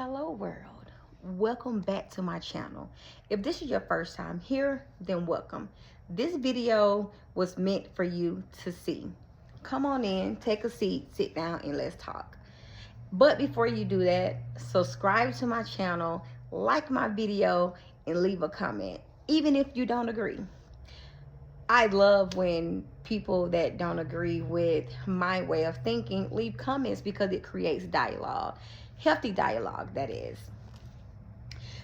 Hello world, welcome back to my channel. If this is your first time here, then welcome. This video was meant for you to see. Come on in, take a seat, sit down, and let's talk. But before you do that, subscribe to my channel, like my video, and leave a comment, even if you don't agree. I love when people that don't agree with my way of thinking leave comments because it creates dialogue. Healthy dialogue, that is.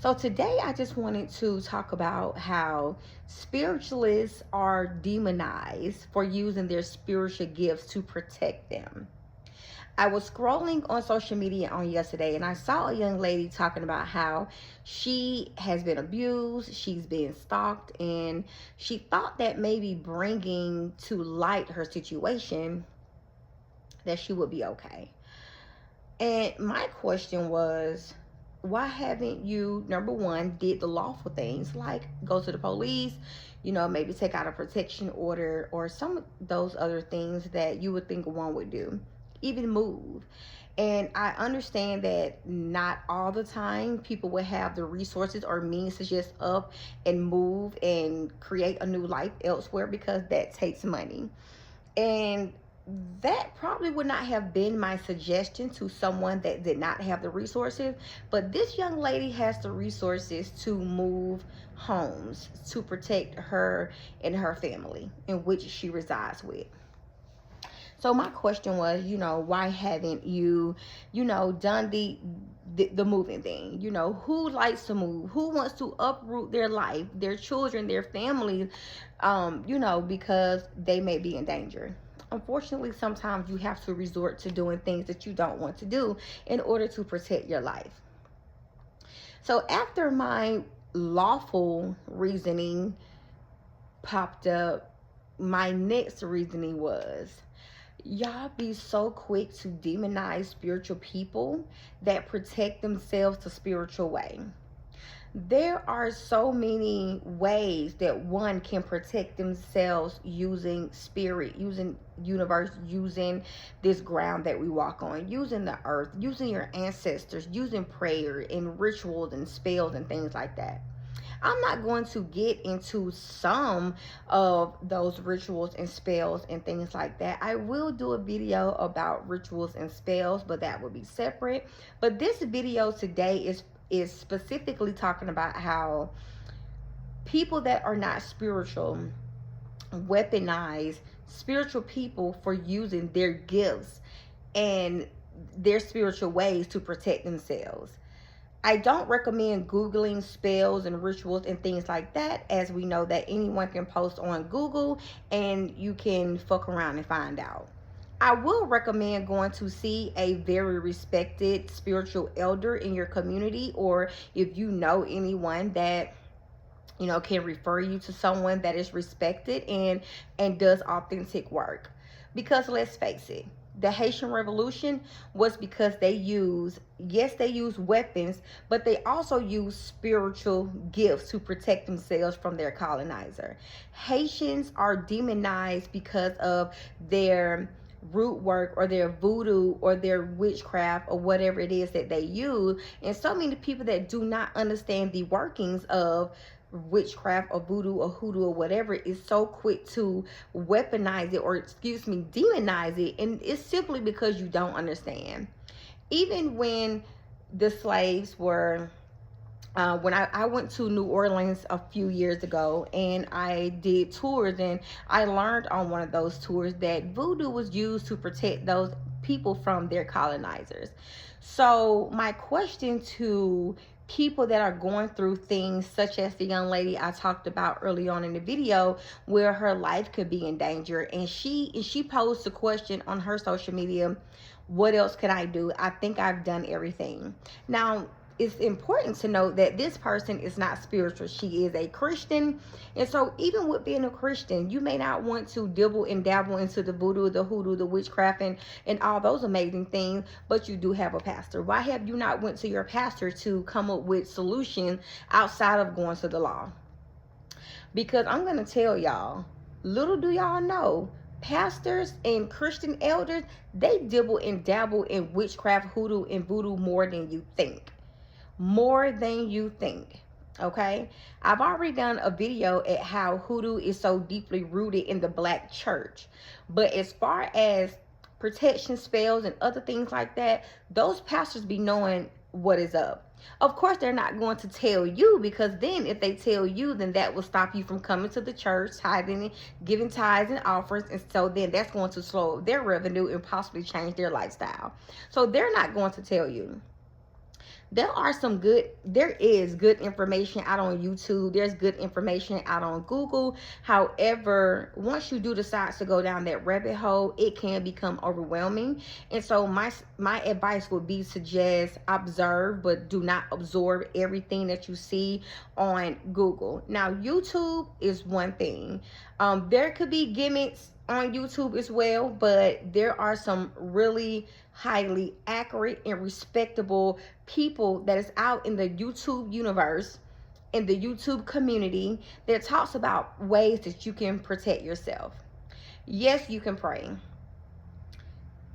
So today I just wanted to talk about how spiritualists are demonized for using their spiritual gifts to protect them. I was scrolling on social media on yesterday and I saw a young lady talking about how she has been abused, she's been stalked, and she thought that maybe bringing to light her situation that she would be okay. And my question was, why haven't you, number one, did the lawful things like go to the police, maybe take out a protection order or some of those other things that you would think one would do, even move. And I understand that not all the time people will have the resources or means to just up and move and create a new life elsewhere because that takes money. And that probably would not have been my suggestion to someone that did not have the resources, but this young lady has the resources to move homes to protect her and her family in which she resides with. So my question was, why haven't you, done the moving thing? Who likes to move? Who wants to uproot their life, their children, their families, because they may be in danger? Unfortunately, sometimes you have to resort to doing things that you don't want to do in order to protect your life. So after my lawful reasoning popped up, my next reasoning was, y'all be so quick to demonize spiritual people that protect themselves the spiritual way. There are so many ways that one can protect themselves using spirit, using universe, using this ground that we walk on, using the earth, using your ancestors, using prayer and rituals and spells and things like that. I'm not going to get into some of those rituals and spells and things like that. I will do a video about rituals and spells, but that will be separate. But this video today is specifically talking about how people that are not spiritual weaponize spiritual people for using their gifts and their spiritual ways to protect themselves. I don't recommend Googling spells and rituals and things like that, as we know that anyone can post on Google and you can fuck around and find out. I will recommend going to see a very respected spiritual elder in your community, or if you know anyone that can refer you to someone that is respected and does authentic work. Because let's face it, the Haitian Revolution was because they used weapons, but they also used spiritual gifts to protect themselves from their colonizer. Haitians are demonized because of their root work or their voodoo or their witchcraft or whatever it is that they use. And so many people that do not understand the workings of witchcraft or voodoo or hoodoo or whatever is so quick to weaponize it, or demonize it, and it's simply because you don't understand. Even when the slaves were when I went to New Orleans a few years ago and I did tours, and I learned on one of those tours that voodoo was used to protect those people from their colonizers. So my question to people that are going through things such as the young lady I talked about early on in the video, where her life could be in danger, and she posed the question on her social media, what else could I do? I think I've done everything. Now, it's important to note that this person is not spiritual. She is a Christian. And so even with being a Christian, you may not want to dibble and dabble into the voodoo, the hoodoo, the witchcraft, and all those amazing things, but you do have a pastor. Why have you not went to your pastor to come up with solutions outside of going to the law? Because I'm going to tell y'all, little do y'all know, pastors and Christian elders, they dibble and dabble in witchcraft, hoodoo, and voodoo more than you think. more than you think. Okay, I've already done a video at how hoodoo is so deeply rooted in the black church, but as far as protection spells and other things like that, those pastors be knowing what is up. Of course, they're not going to tell you, because then if they tell you, then that will stop you from coming to the church, tithing, giving tithes and offers, and so then that's going to slow their revenue and possibly change their lifestyle. So they're not going to tell you. There is good information out on YouTube. There's good information out on Google. However, once you do decide to go down that rabbit hole, it can become overwhelming. And so my advice would be to just observe, but do not absorb everything that you see on Google. Now, YouTube is one thing. There could be gimmicks on YouTube as well, but there are some really highly accurate and respectable people that is out in the YouTube universe, in the YouTube community, that talks about ways that you can protect yourself. Yes, you can pray.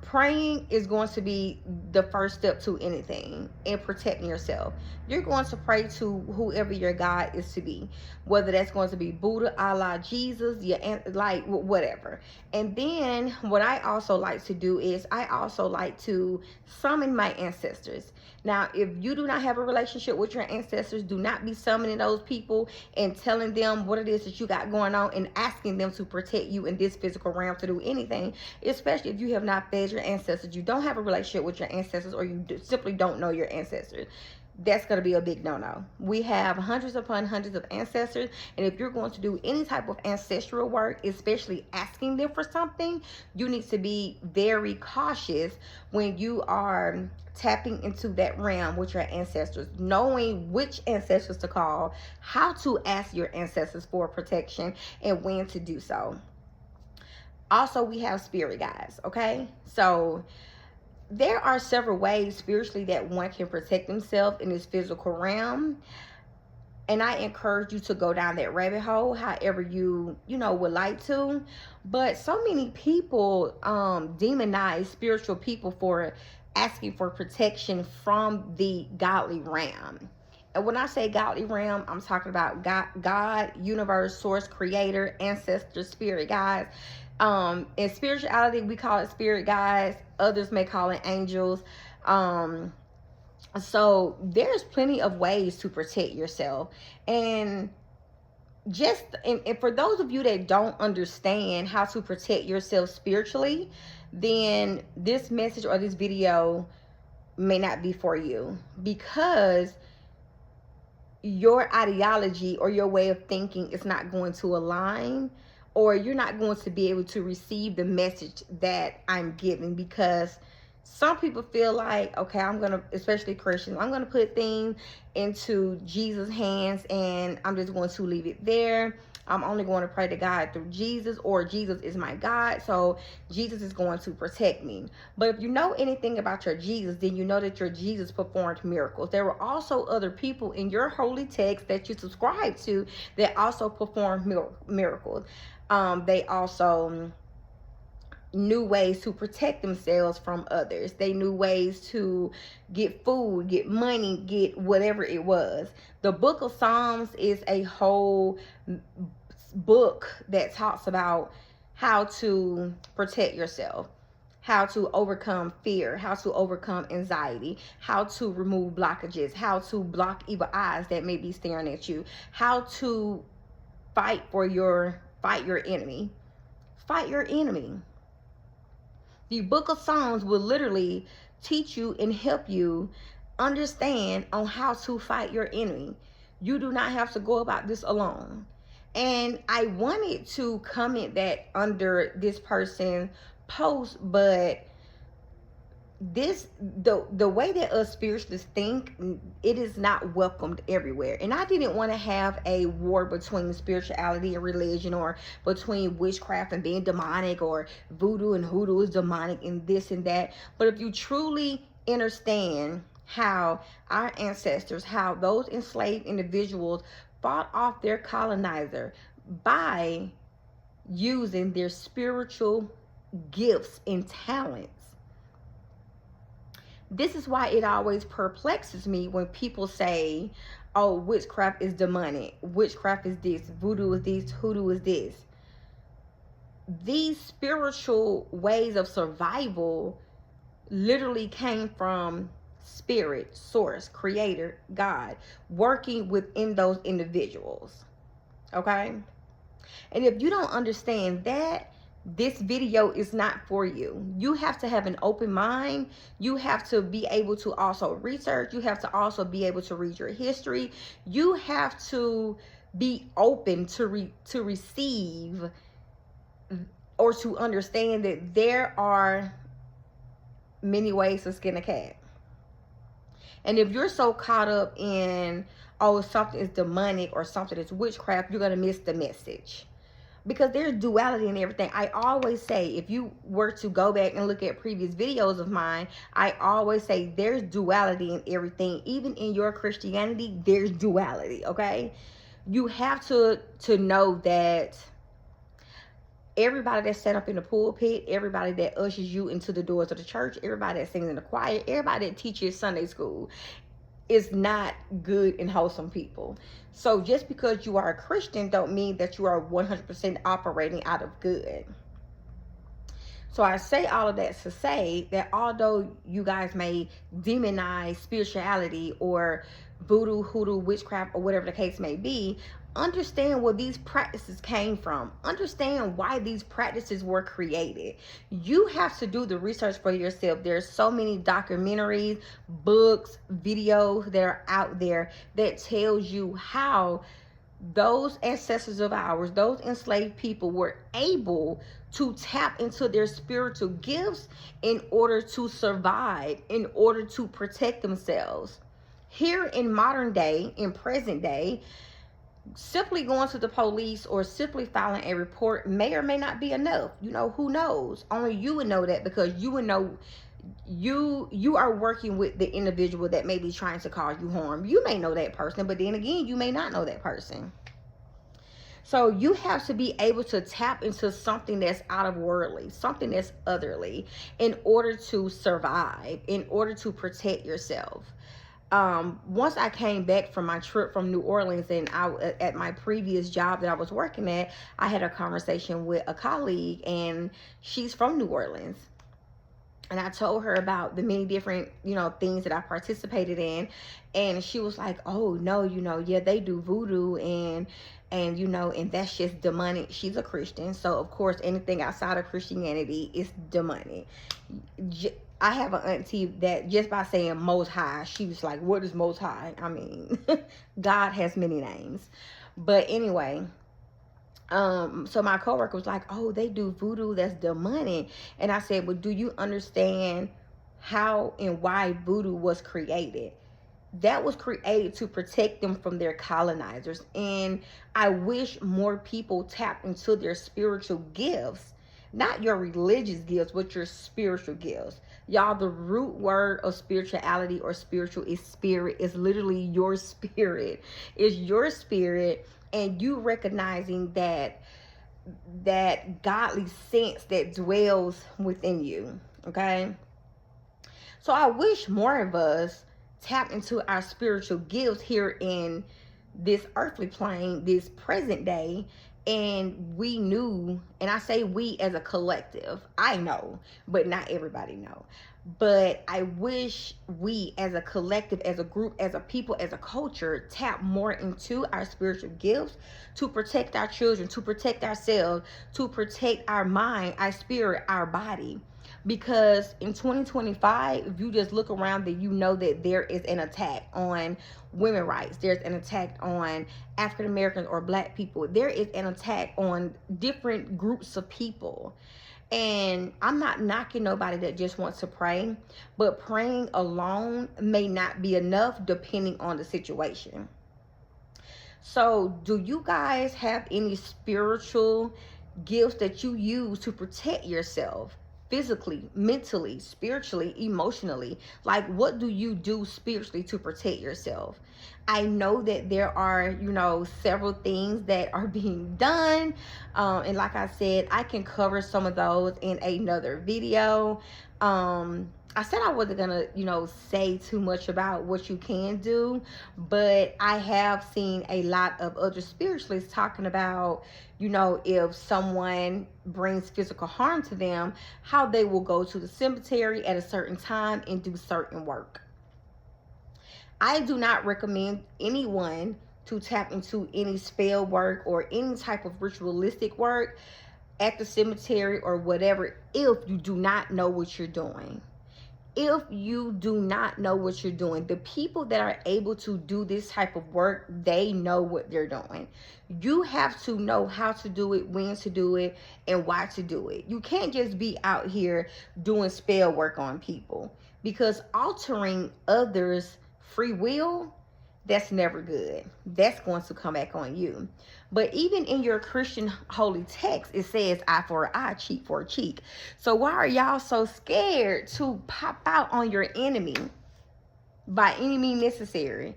Praying is going to be the first step to anything in protecting yourself. You're going to pray to whoever your God is to be, whether that's going to be Buddha, Allah, Jesus, like whatever. And then what I also like to do is I also like to summon my ancestors. Now, if you do not have a relationship with your ancestors, do not be summoning those people and telling them what it is that you got going on and asking them to protect you in this physical realm to do anything, especially if you have not fed your ancestors, you don't have a relationship with your ancestors, or you simply don't know your ancestors. That's going to be a big no-no. We have hundreds upon hundreds of ancestors, and if you're going to do any type of ancestral work, especially asking them for something, you need to be very cautious when you are tapping into that realm with your ancestors, knowing which ancestors to call, how to ask your ancestors for protection, and when to do so. Also, we have spirit guides, okay? So there are several ways spiritually that one can protect themselves in this physical realm. And I encourage you to go down that rabbit hole however you would like to. But so many people demonize spiritual people for asking for protection from the godly realm. And when I say godly realm, I'm talking about God, universe, source, creator, ancestors, spirit guides. In spirituality, we call it spirit guides. Others may call it angels. So there's plenty of ways to protect yourself. And for those of you that don't understand how to protect yourself spiritually, then this message or this video may not be for you, because your ideology or your way of thinking is not going to align, or you're not going to be able to receive the message that I'm giving. Because some people feel like, okay, especially Christians, I'm going to put things into Jesus' hands and I'm just going to leave it there. I'm only going to pray to God through Jesus, or Jesus is my God, so Jesus is going to protect me. But if you know anything about your Jesus, then you know that your Jesus performed miracles. There were also other people in your holy text that you subscribe to that also performed miracles. They also knew ways to protect themselves from others. They knew ways to get food, get money, get whatever it was. The book of Psalms is a whole book that talks about how to protect yourself, how to overcome fear, how to overcome anxiety, how to remove blockages, how to block evil eyes that may be staring at you, how to fight your enemy. Fight your enemy. The book of Psalms will literally teach you and help you understand on how to fight your enemy. You do not have to go about this alone. And I wanted to comment that under this person's post, but the way that us spiritualists think, it is not welcomed everywhere. And I didn't want to have a war between spirituality and religion, or between witchcraft and being demonic, or voodoo and hoodoo is demonic, and this and that. But if you truly understand how our ancestors, how those enslaved individuals fought off their colonizer by using their spiritual gifts and talents, This is why it always perplexes me when people say, oh, witchcraft is demonic, witchcraft is this, voodoo is this, hoodoo is this. These spiritual ways of survival literally came from spirit, source, creator, God, working within those individuals. Okay? And if you don't understand that, this video is not for you. You have to have an open mind. You have to be able to also research. You have to also be able to read your history. You have to be open to receive or to understand that there are many ways to skin a cat. And if you're so caught up in, oh, something is demonic or something is witchcraft, you're going to miss the message. Because there's duality in everything. I always say, if you were to go back and look at previous videos of mine, I always say there's duality in everything. Even in your Christianity, there's duality, okay? You have to know that everybody that's set up in the pulpit, everybody that ushers you into the doors of the church, everybody that sings in the choir, everybody that teaches Sunday school is not good and wholesome people. So just because you are a Christian don't mean that you are 100% operating out of good. So I say all of that to say that although you guys may demonize spirituality or voodoo, hoodoo, witchcraft, or whatever the case may be, understand where these practices came from. Understand why these practices were created. You have to do the research for yourself. There's so many documentaries, books, videos that are out there that tells you how those ancestors of ours, those enslaved people, were able to tap into their spiritual gifts in order to survive, in order to protect themselves. Here in modern day, in present day, simply going to the police or simply filing a report may or may not be enough. You know, who knows? Only you would know that, because you would know you are working with the individual that may be trying to cause you harm. You may know that person, but then again, you may not know that person. So you have to be able to tap into something that's out of worldly, something that's otherly, in order to survive, in order to protect yourself. Once I came back from my trip from New Orleans, and at my previous job that I was working at, I had a conversation with a colleague, and she's from New Orleans. And I told her about the many different, things that I participated in. And she was like, oh, no, yeah, they do voodoo and that's just demonic. She's a Christian. So, of course, anything outside of Christianity is demonic. I have an auntie that just by saying Most High, she was like, what is Most High? I mean, God has many names. But anyway, so my coworker was like, oh, they do voodoo, that's demonic. And I said, well, do you understand how and why voodoo was created? That was created to protect them from their colonizers. And I wish more people tap into their spiritual gifts, not your religious gifts, but your spiritual gifts. Y'all, the root word of spirituality or spiritual is spirit. Is literally your spirit. It's your spirit, and you recognizing that godly sense that dwells within you. Okay? So I wish more of us tap into our spiritual gifts here in this earthly plane, this present day, and we knew, and I say we as a collective, I know, but not everybody know. But I wish we as a collective, as a group, as a people, as a culture, tap more into our spiritual gifts to protect our children, to protect ourselves, to protect our mind, our spirit, our body. Because in 2025, if you just look around, that you know that there is an attack on women's rights. There's an attack on African Americans or Black people. There is an attack on different groups of people. And I'm not knocking nobody that just wants to pray, but praying alone may not be enough depending on the situation. So do you guys have any spiritual gifts that you use to protect yourself? Physically, mentally, spiritually, emotionally? Like, what do you do spiritually to protect yourself? I know that there are, several things that are being done. And like I said, I can cover some of those in another video. I said I wasn't gonna, say too much about what you can do, but I have seen a lot of other spiritualists talking about, if someone brings physical harm to them, how they will go to the cemetery at a certain time and do certain work. I do not recommend anyone to tap into any spell work or any type of ritualistic work at the cemetery or whatever if you do not know what you're doing. If you do not know what you're doing, the people that are able to do this type of work, they know what they're doing. You have to know how to do it, when to do it, and why to do it. You can't just be out here doing spell work on people, because altering others' free will, that's never good. That's going to come back on you. But even in your Christian holy text, it says eye for an eye, cheek for a cheek. So why are y'all so scared to pop out on your enemy by any means necessary?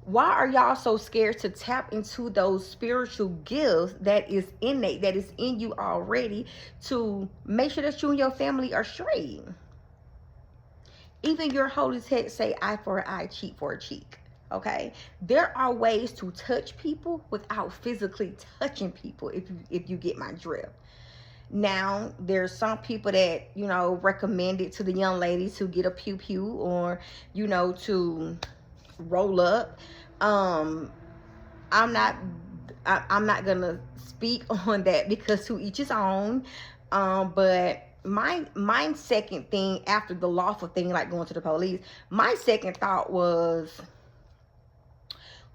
Why are y'all so scared to tap into those spiritual gifts that is innate, that is in you already, to make sure that you and your family are straight? Even your holy text say eye for an eye, cheek for a cheek. Okay, there are ways to touch people without physically touching people, if you get my drift. Now, there's some people that, recommend it to the young ladies to get a pew pew, or, to roll up. I'm not gonna speak on that, because to each his own. But my second thing after the lawful thing, like going to the police, my second thought was,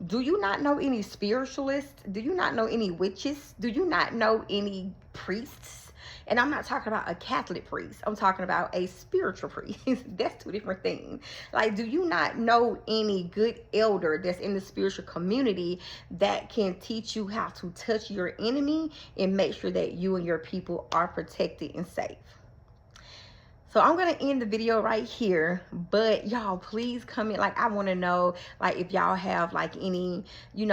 do you not know any spiritualists? Do you not know any witches? Do you not know any priests? And I'm not talking about a Catholic priest. I'm talking about a spiritual priest. That's two different things. Like, do you not know any good elder that's in the spiritual community that can teach you how to touch your enemy and make sure that you and your people are protected and safe? So I'm going to end the video right here, but y'all please comment. Like, I want to know, like, if y'all have like any,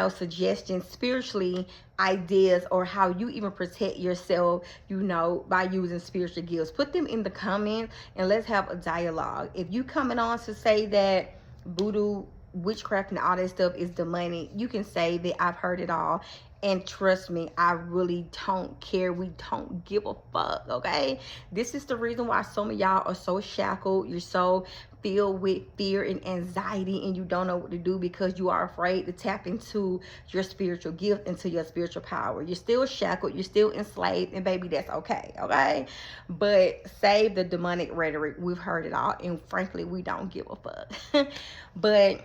suggestions spiritually, ideas, or how you even protect yourself, by using spiritual gifts. Put them in the comments and let's have a dialogue. If you coming on to say that voodoo, witchcraft, and all that stuff is demonic, you can say that I've heard it all. And trust me, I really don't care. We don't give a fuck, okay? This is the reason why some of y'all are so shackled. You're so filled with fear and anxiety, and you don't know what to do because you are afraid to tap into your spiritual gift, into your spiritual power. You're still shackled. You're still enslaved, and baby, that's okay, okay? But save the demonic rhetoric. We've heard it all, and frankly, we don't give a fuck. But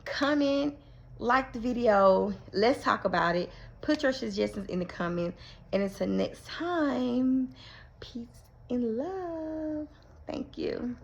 comment, like the video, let's talk about it, put your suggestions in the comments, and until next time, peace and love. Thank you.